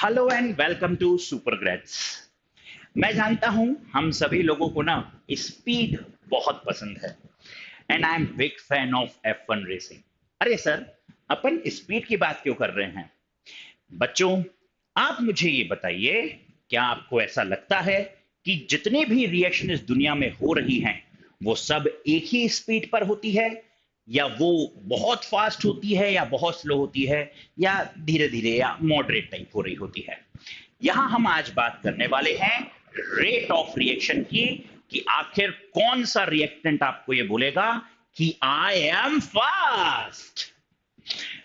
Hello and welcome to Super Grades. मैं जानता हूं हम सभी लोगों को ना स्पीड बहुत पसंद है and I am big fan of F1 racing. अरे सर, अपन स्पीड की बात क्यों कर रहे हैं? बच्चों, आप मुझे ये बताइए, क्या आपको ऐसा लगता है कि जितनी भी रिएक्शन इस दुनिया में हो रही हैं वो सब एक ही स्पीड पर होती है, या वो बहुत फास्ट होती है, या बहुत स्लो होती है, या धीरे धीरे या मॉडरेट टाइप हो रही होती है? यहां हम आज बात करने वाले हैं रेट ऑफ रिएक्शन की, कि आखिर कौन सा रिएक्टेंट आपको ये बोलेगा कि आई एम फास्ट।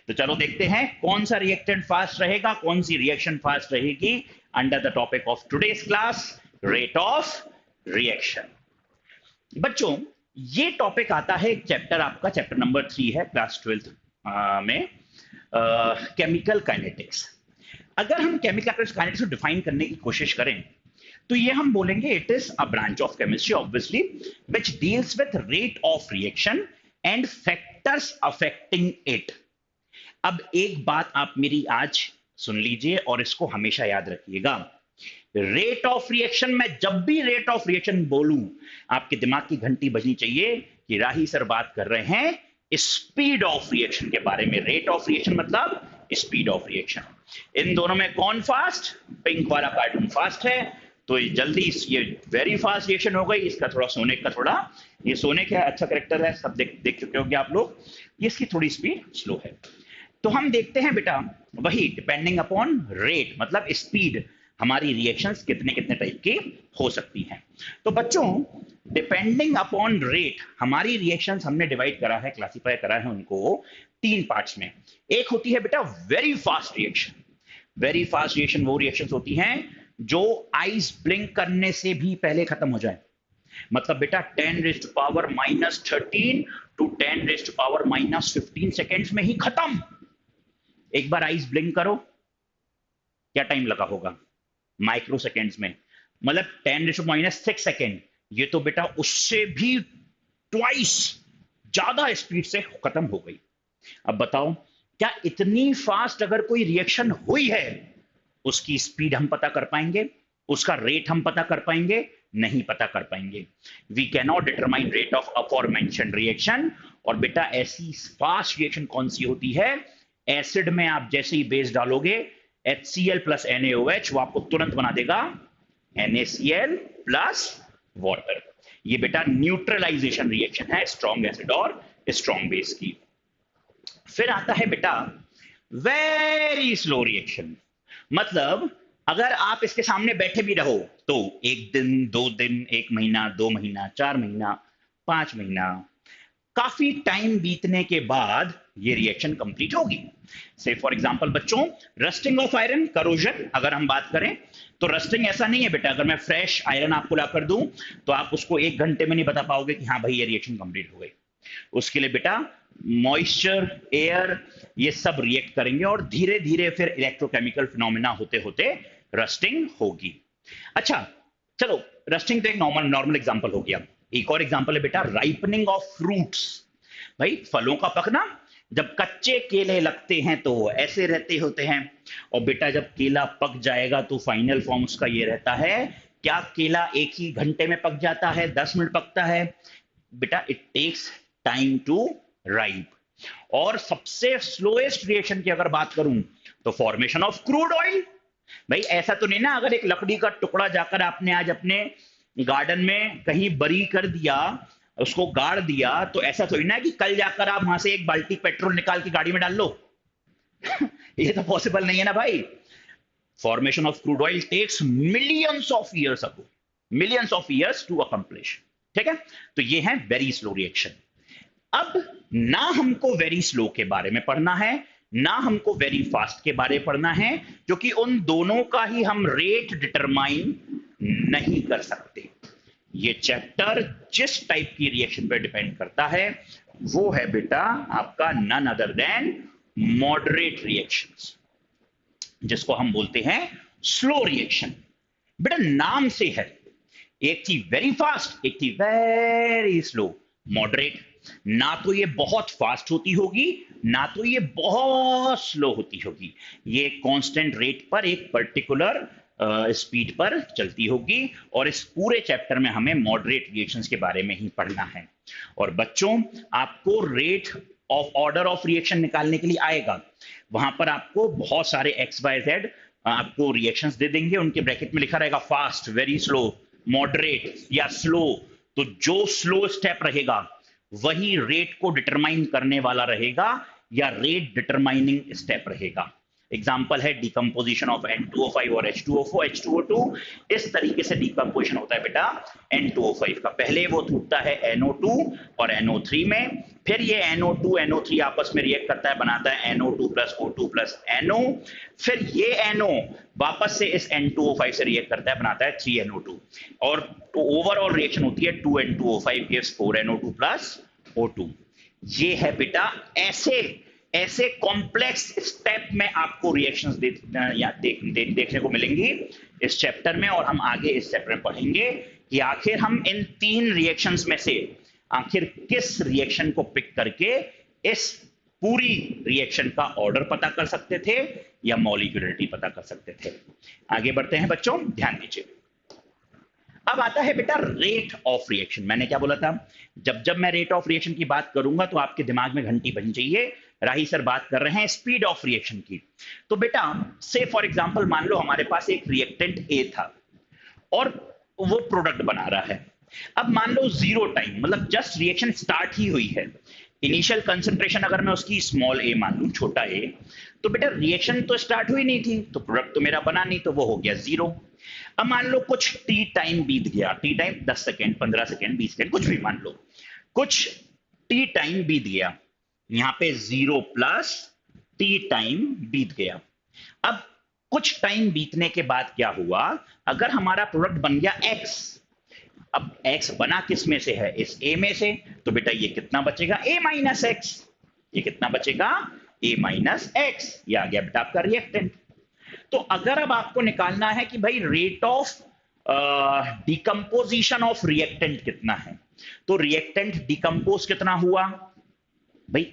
तो चलो देखते हैं कौन सा रिएक्टेंट फास्ट रहेगा, कौन सी रिएक्शन फास्ट रहेगी under the topic of today's class, rate of reaction. बच्चों, ये टॉपिक आता है, चैप्टर आपका चैप्टर नंबर 3 है क्लास 12 में, केमिकल काइनेटिक्स। अगर हम केमिकल काइनेटिक्स को डिफाइन करने की कोशिश करें तो ये हम बोलेंगे it is a branch of chemistry obviously which deals with rate of reaction and factors affecting it. अब एक बात आप मेरी आज सुन लीजिए और इसको हमेशा याद रखिएगा। रेट ऑफ रिएक्शन, मैं जब भी रेट ऑफ रिएक्शन बोलूं आपके दिमाग की घंटी बजनी चाहिए कि राही सर बात कर रहे हैं स्पीड ऑफ रिएक्शन के बारे में। रेट ऑफ रिएक्शन मतलब स्पीड ऑफ रिएक्शन। इन दोनों में कौन फास्ट? पिंक वाला कार्टून फास्ट है, तो ये जल्दी ये वेरी फास्ट रिएक्शन हो गई। इसका थोड़ा सोने का थोड़ा, ये सोने का अच्छा करेक्टर है, सब देख चुके होंगे आप लोग। ये इसकी थोड़ी स्पीड स्लो है। तो हम देखते हैं बेटा, वही डिपेंडिंग अपॉन रेट मतलब स्पीड, हमारी रिएक्शंस कितने कितने टाइप की हो सकती हैं। तो बच्चों, डिपेंडिंग अपॉन रेट हमारी रिएक्शंस हमने डिवाइड करा है, क्लासिफाई करा है उनको 3 पार्ट्स में। एक होती है बेटा very fast reaction. Very fast reaction वो रिएक्शंस होती हैं जो आइज ब्लिंक करने से भी पहले खत्म हो जाए। मतलब बेटा 10 raise to power -13 to 10 raise to power -15 seconds में ही खत्म। एक बार आइज ब्लिंक करो, क्या टाइम लगा होगा? माइक्रो सेकेंड्स में, मतलब 10⁻⁻6 सेकेंड। ये तो बेटा उससे भी ट्वाइस ज्यादा स्पीड से खत्म हो गई। अब बताओ, क्या इतनी फास्ट अगर कोई रिएक्शन हुई है, उसकी स्पीड हम पता कर पाएंगे? उसका रेट हम पता कर पाएंगे? नहीं पता कर पाएंगे। We can not determine rate of aforementioned reaction. और बेटा ऐसी फास्ट रिएक्शन कौन सी होती है? एसिड में आप जैसे ही बेस डालोगे HCl प्लस NaOH, वो आपको तुरंत बना देगा NaCl प्लस वाटर। ये बेटा न्यूट्रलाइजेशन रिएक्शन है स्ट्रॉन्ग एसिड और स्ट्रॉन्ग बेस की। फिर आता है बेटा वेरी स्लो रिएक्शन। मतलब अगर आप इसके सामने बैठे भी रहो तो 1 दिन, 2 दिन, 1 महीना, 2 महीना, 4 महीना, 5 महीना, काफी टाइम बीतने के बाद ये रिएक्शन कंप्लीट होगी। से फॉर एग्जांपल बच्चों, रस्टिंग ऑफ आयरन, करोजन अगर हम बात करें तो रस्टिंग ऐसा नहीं है बेटा, अगर मैं फ्रेश आयरन आपको ला कर दूं तो आप उसको 1 घंटे में नहीं बता पाओगे कि हाँ भाई ये रिएक्शन कंप्लीट हो गई। उसके लिए बेटा मॉइस्चर, एयर, ये सब रिएक्ट करेंगे और धीरे धीरे फिर इलेक्ट्रोकेमिकल फिनोमेना होते होते रस्टिंग होगी। अच्छा चलो, रस्टिंग तो एक नॉर्मल एग्जांपल हो गया। एक और एग्जांपल है बेटा राइपनिंग ऑफ फ्रूट्स। भाई फलों का पकना, जब कच्चे केले लगते हैं तो ऐसे रहते होते हैं, और बेटा जब केला पक जाएगा तो फाइनल फॉर्म उसका ये रहता है। क्या केला एक ही घंटे में पक जाता है? 10 मिनट पकता है? बेटा it takes time to ripe. और सबसे स्लोएस्ट रिएक्शन की अगर बात करूं तो फॉर्मेशन ऑफ क्रूड ऑयल। भाई ऐसा तो नहीं ना, अगर एक लकड़ी का टुकड़ा जाकर आपने आज अपने गार्डन में कहीं बरी कर दिया, उसको गाड़ दिया, तो ऐसा थोड़ी ना कि कल जाकर आप वहां से 1 बाल्टी पेट्रोल निकाल के गाड़ी में डाल लो। ये तो पॉसिबल नहीं है ना भाई। Formation of crude oil takes millions of years ago, millions of years to accomplish. ठीक है, तो ये है वेरी स्लो रिएक्शन। अब ना हमको वेरी स्लो के बारे में पढ़ना है, ना हमको वेरी फास्ट के बारे में पढ़ना है, क्योंकि उन दोनों का ही हम रेट डिटरमाइन नहीं कर सकते। ये चैप्टर जिस टाइप की रिएक्शन पर डिपेंड करता है वो है बेटा आपका none other than moderate reactions, जिसको हम बोलते हैं स्लो रिएक्शन। बेटा नाम से है, एक थी वेरी फास्ट, एक थी वेरी स्लो। मॉडरेट ना तो ये बहुत फास्ट होती होगी, ना तो ये बहुत स्लो होती होगी। ये कांस्टेंट रेट पर एक पर्टिकुलर स्पीड पर चलती होगी। और इस पूरे चैप्टर में हमें मॉडरेट रिएक्शंस के बारे में ही पढ़ना है। और बच्चों, आपको rate of order of reaction निकालने के लिए आएगा, वहां पर आपको बहुत सारे एक्स वाई जेड आपको रिएक्शंस दे देंगे, उनके ब्रैकेट में लिखा रहेगा फास्ट, वेरी स्लो, मॉडरेट या स्लो। तो जो स्लो स्टेप रहेगा वही रेट को डिटरमाइन करने वाला रहेगा या रेट डिटरमाइनिंग स्टेप रहेगा। एग्जाम्पल है डिकम्पोजिशन ऑफ N2O5 और H2O4 H2O2। इस तरीके से डिकम्पोजिशन होता है बेटा N2O5 का। पहले वो टूटता है NO2 और NO3 में, फिर ये NO2 NO3 आपस में रिएक्ट करता है, बनाता है NO2 plus O2 plus NO। फिर ये NO वापस से इस N2O5 से रिएक्ट करता है, बनाता है 3NO2। और तो ओवरऑल रिएक्शन होती है 2N2O5 gives 4NO2 plus O2। ये है बेटा ऐसे कॉम्प्लेक्स स्टेप में आपको रिएक्शंस देखने को मिलेंगी इस चैप्टर में। और हम आगे इस चैप्टर में पढ़ेंगे कि आखिर हम इन 3 रिएक्शंस में से आखिर किस रिएक्शन को पिक करके इस पूरी रिएक्शन का ऑर्डर पता कर सकते थे या मॉलिक्यूलरिटी पता कर सकते थे। आगे बढ़ते हैं बच्चों, ध्यान दीजिए। अब आता है बेटा रेट ऑफ रिएक्शन। मैंने क्या बोला था, जब जब मैं रेट ऑफ रिएक्शन की बात करूंगा तो आपके दिमाग में घंटी बजनी चाहिए। राही सर बात कर रहे हैं स्पीड ऑफ रिएक्शन की। तो बेटा से फॉर एग्जांपल मान लो हमारे पास एक रिएक्टेंट ए था और वो प्रोडक्ट बना रहा है। अब मान लो जीरो टाइम, मतलब जस्ट रिएक्शन स्टार्ट ही हुई है। इनिशियल कंसंट्रेशन अगर मैं उसकी स्मॉल ए मान लूं, छोटा ए, तो बेटा रिएक्शन तो स्टार्ट हुई नहीं थी, तो प्रोडक्ट तो मेरा बना नहीं, तो वो हो गया जीरो। अब मान लो कुछ टी टाइम बीत गया, T time 10 second 15 second 20 second कुछ भी मान लो, कुछ टी टाइम बीत गया, यहां पे 0 प्लस टी टाइम बीत गया। अब कुछ टाइम बीतने के बाद क्या हुआ, अगर हमारा प्रोडक्ट बन गया x, अब x बना किस में से है, इस a में से, तो बेटा ये कितना बचेगा a माइनस एक्स। ये कितना बचेगा a माइनस एक्स। ये आ गया बेटा आपका रिएक्टेंट। तो अगर अब आपको निकालना है कि भाई rate of decomposition of reactant कितना है, तो रिएक्टेंट डिकम्पोज कितना हुआ भाई,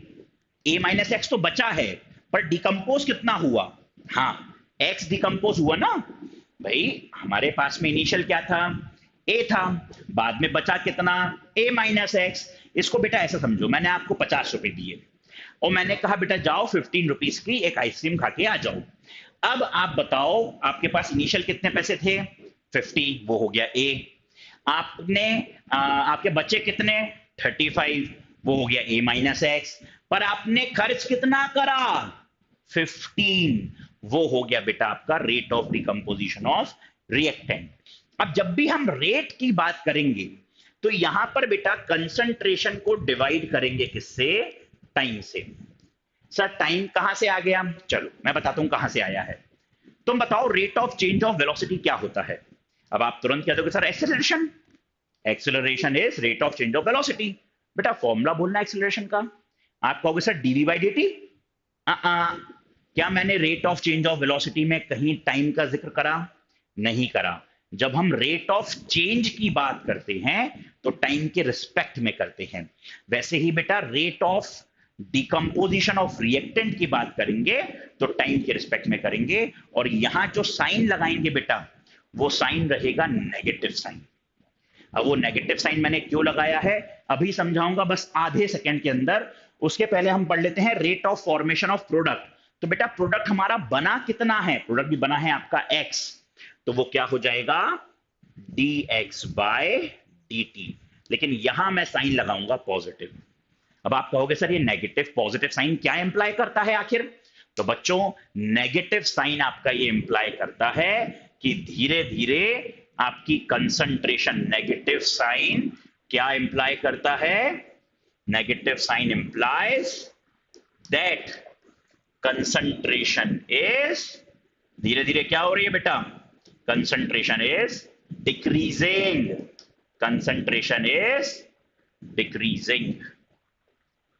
a माइनस एक्स तो बचा है पर डिकम्पोज कितना हुआ, हाँ x डिकम्पोज हुआ ना भाई। हमारे पास में इनिशियल क्या था, a था, बाद में बचा कितना a माइनस एक्स। इसको बेटा ऐसा समझो, मैंने आपको 50 रुपए दिए और मैंने कहा बेटा जाओ 15 रुपीज की एक आइसक्रीम खा के आ जाओ। अब आप बताओ आपके पास इनिशियल कितने पैसे थे, 50, वो हो गया a। आपने आपके बचे कितने 35, वो हो गया a माइनस एक्स। पर आपने खर्च कितना करा 15, वो हो गया बेटा आपका rate of decomposition of reactant. अब जब भी हम रेट की बात करेंगे तो यहां पर बेटा कंसंट्रेशन को डिवाइड करेंगे किससे, टाइम से। सर टाइम कहां से आ गया, चलो मैं बताता हूं कहां से आया है। तुम बताओ rate of change of velocity क्या होता है। अब आप तुरंत कह दोगे sir acceleration. Acceleration is rate of change of velocity. बेटा फॉर्मूला बोलना एक्सेलरेशन का, आप कहोगे sir dv by d t. क्या मैंने rate of change of velocity में कहीं टाइम का जिक्र करा, नहीं करा। जब हम रेट ऑफ चेंज की बात करते हैं तो टाइम के रिस्पेक्ट में करते हैं। वैसे ही बेटा rate of decomposition of reactant की बात करेंगे तो टाइम के रिस्पेक्ट में करेंगे। और यहां जो साइन लगाएंगे बेटा वो साइन रहेगा नेगेटिव साइन। अब वो नेगेटिव साइन मैंने क्यों लगाया है अभी समझाऊंगा बस आधे सेकंड के अंदर। उसके पहले हम पढ़ लेते हैं rate of formation of product. तो बेटा प्रोडक्ट हमारा बना कितना है, प्रोडक्ट भी बना है आपका x, तो वो क्या हो जाएगा dx बाय dt। लेकिन यहां मैं साइन लगाऊंगा पॉजिटिव। अब आप कहोगे सर ये नेगेटिव पॉजिटिव साइन क्या इंप्लाई करता है आखिर, तो बच्चों नेगेटिव साइन आपका ये इंप्लाई करता है कि धीरे धीरे आपकी कंसंट्रेशन, नेगेटिव साइन क्या इंप्लाई करता है, negative sign implies that concentration is, धीरे धीरे क्या हो रही है बेटा, concentration is decreasing, concentration is decreasing.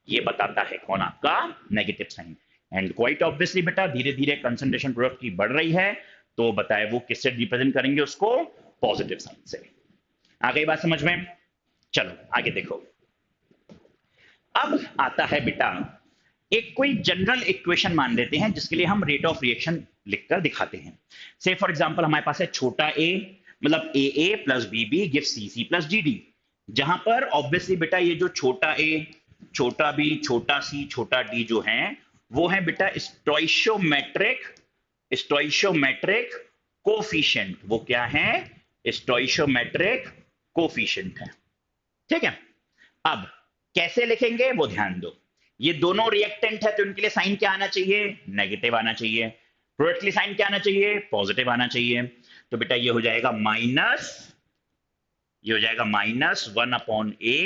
ये बताता है कौन, आपका negative sign. And quite obviously बेटा धीरे धीरे कंसंट्रेशन प्रोडक्ट की बढ़ रही है तो बताए वो किससे रिप्रेजेंट करेंगे उसको, पॉजिटिव साइन से। आ गई बात समझ में, चलो आगे देखो। अब आता है बेटा एक कोई जनरल इक्वेशन मान लेते हैं जिसके लिए हम रेट ऑफ रिएक्शन लिखकर दिखाते हैं। से फॉर एग्जांपल हमारे पास है छोटा ए, मतलब a plus b B give c C plus d D, जहां पर ऑब्वियसली बेटा ये जो छोटा ए, छोटा बी, छोटा सी, छोटा डी जो है वो है बेटा स्टोइशियोमेट्रिक, स्टोइशियोमेट्रिक कोफिशिएंट। वो क्या है? स्टोइशियोमेट्रिक कोफिशिएंट है। ठीक है, अब कैसे लिखेंगे वो ध्यान दो। ये दोनों रिएक्टेंट है तो इनके लिए साइन क्या आना चाहिए? नेगेटिव आना चाहिए। प्रोडक्ट के लिए साइन क्या आना चाहिए? पॉजिटिव आना चाहिए। तो बेटा ये हो जाएगा माइनस, ये हो जाएगा minus 1/a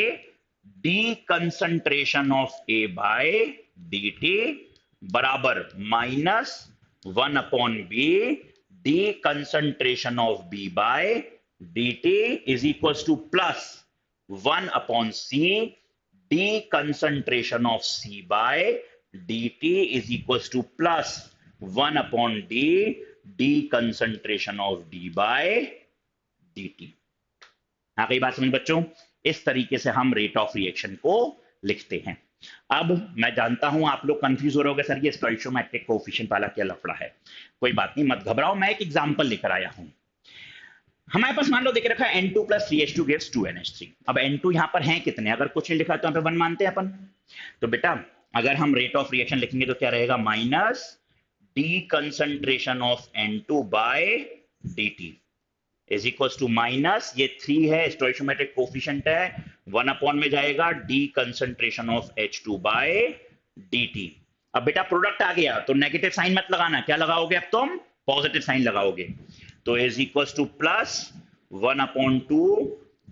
d concentration of A by d t बराबर minus 1/b d concentration of B by d t is equal to plus 1/c d concentration of C by dt is equals to plus 1/d d concentration of D by dt। आ गई बात समझ बच्चों? इस तरीके से हम rate of reaction को लिखते हैं। अब मैं जानता हूं आप लोग कंफ्यूज हो रहे होंगे, सर ये स्टोइशियोमेट्रिक कोएफिशिएंट वाला क्या लफड़ा है। कोई बात नहीं, मत घबराओ, मैं एक एग्जांपल लेकर आया हूं। हमारे पास मान लो देख रखा है N2 plus CH2 gives 2NH3। अब N2 यहां पर है कितने? अगर कुछ नहीं लिखा तो यहां पे 1 मानते हैं अपन। तो बेटा अगर हम रेट ऑफ रिएक्शन लिखेंगे तो क्या रहेगा? Minus D concentration of N2 by dt is equal to minus, ये 3 है स्टोइशियोमेट्रिक कोफिशिएंट है, 1 में जाएगा D concentration of H2 by dt। अब बेटा प्रोडक्ट आ गया तो नेगेटिव साइन मत लगाना, क्या लगाओगे अब तुम? पॉजिटिव साइन लगाओगे। तो is equal to plus 1/2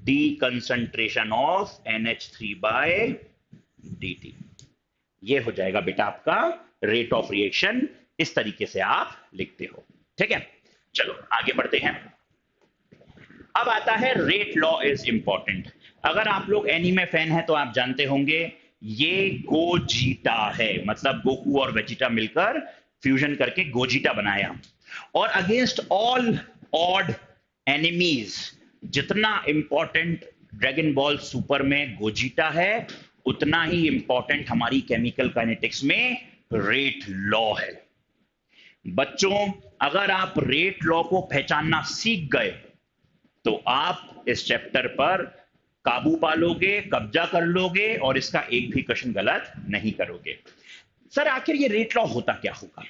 D concentration of NH3 by dt। ये हो जाएगा बेटा आपका रेट ऑफ रिएक्शन। इस तरीके से आप लिखते हो। ठीक है, चलो आगे बढ़ते हैं। अब आता है रेट लॉ इज इंपॉर्टेंट। अगर आप लोग एनीमे फैन हैं तो आप जानते होंगे ये गोजीटा है, मतलब गोकू और वेजिटा मिलकर फ्यूजन करके गोजीटा बनाया। और अगेंस्ट ऑल ऑड एनिमीज, जितना इंपॉर्टेंट ड्रैगन बॉल सुपर में गोजीटा है उतना ही इंपॉर्टेंट हमारी केमिकल काइनेटिक्स में रेट लॉ है। बच्चों अगर आप रेट लॉ को पहचानना सीख गए तो आप इस चैप्टर पर काबू पालोगे, कब्जा कर लोगे और इसका एक भी क्वेश्चन गलत नहीं करोगे। सर आखिर ये रेट लॉ होता क्या होगा?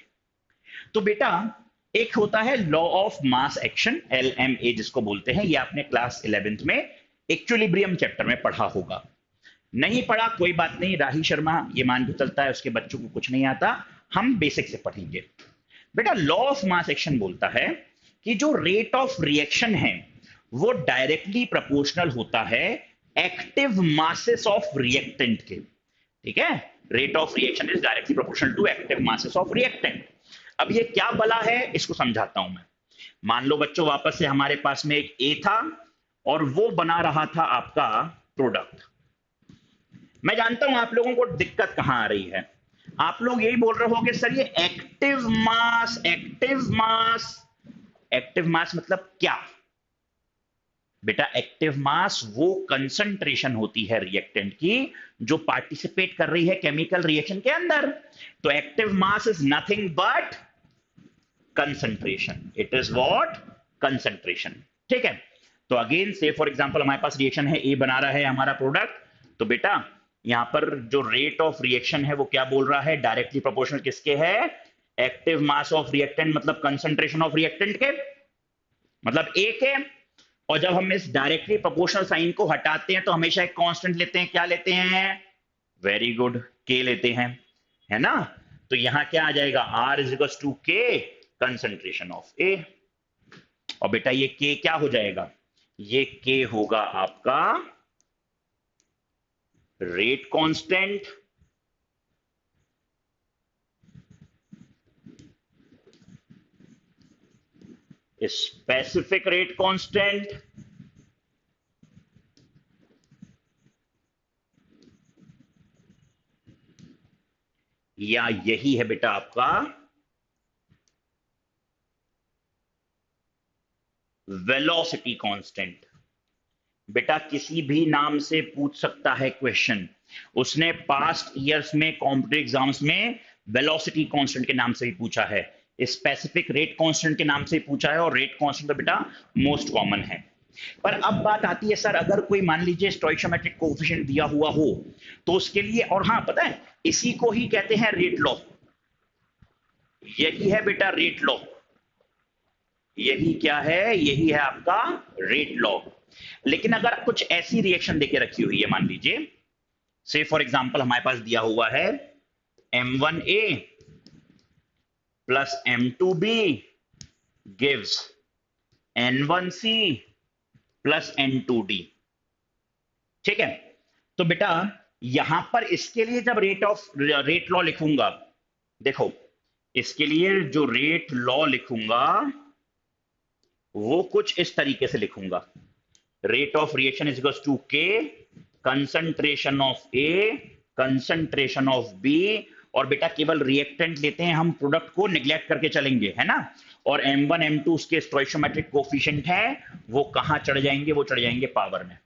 तो बेटा एक होता है law of mass action, LMA जिसको बोलते हैं। ये आपने क्लास 11th में इक्विलिब्रियम चैप्टर में पढ़ा होगा। नहीं पढ़ा कोई बात नहीं, राही शर्मा ये मान के चलता है उसके बच्चों को कुछ नहीं आता, हम बेसिक से पढ़ेंगे। बेटा लॉ ऑफ मास एक्शन बोलता है कि जो रेट ऑफ रिएक्शन है वो डायरेक्टली प्रोपोर्शनल होता है एक्टिव मासेस ऑफ रिएक्टेंट के। ठीक है, rate of reaction is directly proportional to active masses of reactant. अब ये क्या बला है इसको समझाता हूं मैं। मान लो बच्चों वापस से हमारे पास में एक ए था और वो बना रहा था आपका प्रोडक्ट। मैं जानता हूं आप लोगों को दिक्कत कहां आ रही है। आप लोग यही बोल रहे होगे सर ये active mass, active mass, active mass मतलब क्या? बेटा एक्टिव मास वो कंसंट्रेशन होती है रिएक्टेंट की जो पार्टिसिपेट कर रही है केमिकल रिएक्शन के अंदर। तो active mass is nothing but concentration. It is what? Concentration. ठीक है, तो अगेन से फॉर एग्जांपल हमारे पास रिएक्शन है, ए बना रहा है हमारा प्रोडक्ट। तो बेटा यहां पर जो रेट ऑफ रिएक्शन है वो क्या बोल रहा है? डायरेक्टली प्रोपोर्शनल किसके है? एक्टिव मास ऑफ रिएक्टेंट मतलब कंसंट्रेशन ऑफ रिएक्टेंट के, मतलब ए के। और जब हम इस डायरेक्टली प्रोपोर्शनल साइन को हटाते हैं तो हमेशा एक कांस्टेंट लेते हैं। क्या लेते हैं? वेरी गुड, के लेते हैं, है ना। तो यहां क्या आ जाएगा? R is equal to k concentration of ए। और बेटा ये के क्या हो जाएगा? ये के होगा आपका rate constant, specific rate constant, या यही है बेटा आपका वेलोसिटी कांस्टेंट। बेटा किसी भी नाम से पूछ सकता है क्वेश्चन। उसने पास्ट ईयर्स में कॉम्पिटिटिव एग्जाम्स में वेलोसिटी कांस्टेंट के नाम से भी पूछा है, स्पेसिफिक रेट कांस्टेंट के नाम से पूछा है, और रेट कांस्टेंट तो बेटा मोस्ट कॉमन है। पर अब बात आती है सर, अगर कोई मान लीजिए स्टोइकोमेट्रिक कोएफिशिएंट दिया हुआ हो तो उसके लिए, और हाँ पता है इसी को ही कहते हैं रेट लॉ। यही है बेटा रेट लॉ, यही क्या है, यही है आपका रेट लॉ। लेकिन अगर कुछ ऐसी रिएक्शन देके रखी हुई है, मान लीजिए से फॉर एग्जांपल हमारे पास दिया हुआ है M1A plus M2B gives N1C plus N2D, ठीक है। तो बेटा यहां पर इसके लिए जब रेट लॉ लिखूंगा, देखो इसके लिए जो रेट लॉ लिखूंगा वो कुछ इस तरीके से लिखूंगा, rate of reaction is equals to k concentration of A concentration of B, और बेटा केवल रिएक्टेंट लेते हैं हम, प्रोडक्ट को निग्लेक्ट करके चलेंगे, है ना। और M1 M2 उसके स्टोइकोमेट्रिक कोएफिशिएंट है, वो कहां चढ़ जाएंगे, वो चढ़ जाएंगे पावर में।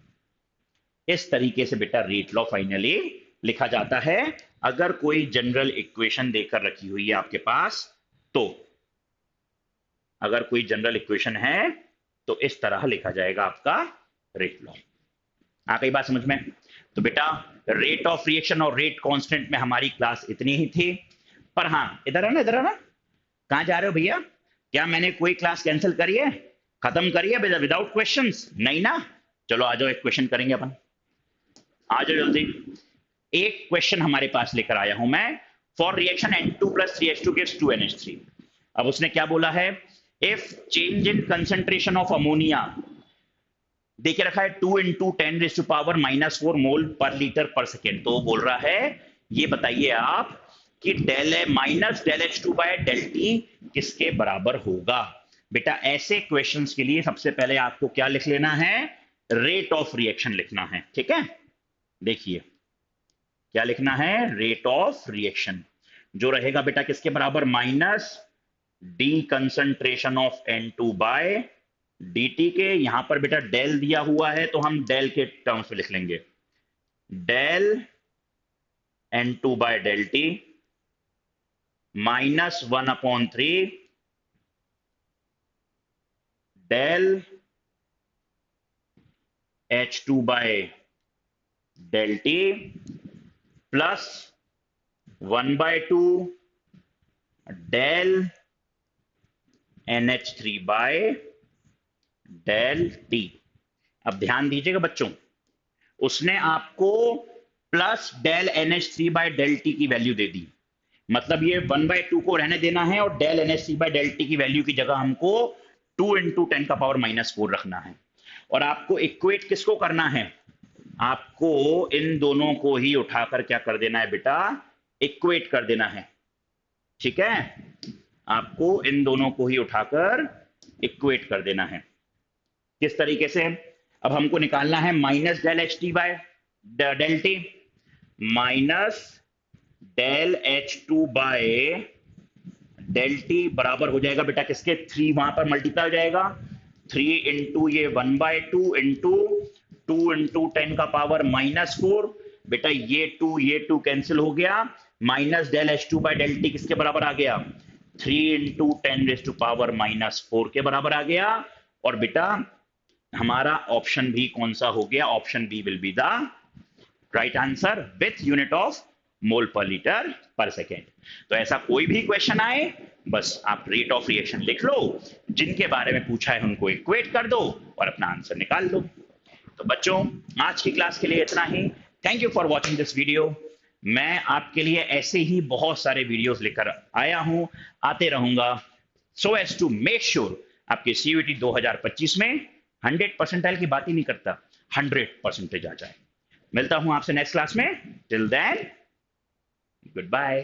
इस तरीके से बेटा रेट लॉ फाइनली लिखा जाता है। अगर कोई जनरल इक्वेशन देकर रखी हुई है आपके पास, तो अगर कोई जनरल इक्वेशन है तो इस तरह लिखा जाएगा आपका रेट लॉ। आ गई बात समझ में? तो बेटा रेट ऑफ रिएक्शन और रेट कांस्टेंट में हमारी क्लास इतनी ही थी। पर हाँ इधर आना, इधर आना, कहां जा रहे हो भैया? क्या मैंने कोई क्लास कैंसिल करी है, खत्म करी है विदाउट क्वेश्चंस? नहीं ना। चलो आ जाओ, एक क्वेश्चन करेंगे अपन, आ जाओ जल्दी। एक क्वेश्चन हमारे पास लेकर आया हूं मैं, for reaction N2 plus 3H2 gives 2NH3। अब उसने क्या बोला है, if change in concentration of ammonia, देखिए रखा है 2 इंटू 10⁻⁻⁴ मोल पर लीटर पर सेकेंड। तो बोल रहा है ये बताइए आप कि del minus del H2 by del T किसके बराबर होगा। बेटा ऐसे क्वेश्चंस के लिए सबसे पहले आपको क्या लिख लेना है, रेट ऑफ रिएक्शन लिखना है, ठीक है। देखिए क्या लिखना है, रेट ऑफ रिएक्शन, जो रहेगा बेटा किसके बराबर, minus D concentration of N2 by dt के। यहां पर बेटा डेल दिया हुआ है तो हम डेल के टर्म्स में लिख लेंगे, del N2 by del T minus 1/3 del H2 by del T plus 1/2 del NH3 by del T. अब ध्यान दीजिएगा बच्चों, उसने आपको plus del NH3 by del T की वैल्यू दे दी, मतलब ये 1/2 को रहने देना है और del NH3 by del T की वैल्यू की जगह हमको 2 इंटू 10⁻⁻⁴ रखना है। और आपको इक्वेट किसको करना है, आपको इन दोनों को ही उठाकर क्या कर देना है बेटा, इक्वेट कर देना है, ठीक है। आपको इन दोनों को ही उठाकर इक्वेट कर देना है। किस तरीके से, अब हमको निकालना है minus del H T by del T minus del H2 by del T बराबर हो जाएगा बेटा किसके, 3 वहां पर मल्टीप्लाई हो जाएगा, 3 इंटू ये 1/2 इंटू 2 इंटू 10⁻⁻⁴। बेटा ये 2 कैंसिल हो गया, minus del H2 by del T किसके बराबर आ गया, 3 इंटू 10⁻⁻⁴ के बराबर आ गया। और बेटा हमारा ऑप्शन भी कौन सा हो गया, option B will be the right answer with unit of mole per litre पर सेकेंड। तो ऐसा कोई भी क्वेश्चन आए, बस आप रेट ऑफ रिएक्शन लिख लो, जिनके बारे में पूछा है उनको इक्वेट कर दो और अपना आंसर निकाल लो। तो बच्चों आज की क्लास के लिए इतना ही। Thank you for watching this video. मैं आपके लिए ऐसे ही बहुत सारे वीडियोस लेकर आया हूं, आते रहूंगा, so as to make sure आपके CUET 2025 में 100 परसेंटाइल की बात ही नहीं करता, 100% आ जाए। मिलता हूं आपसे नेक्स्ट क्लास में, टिल देन गुड बाय।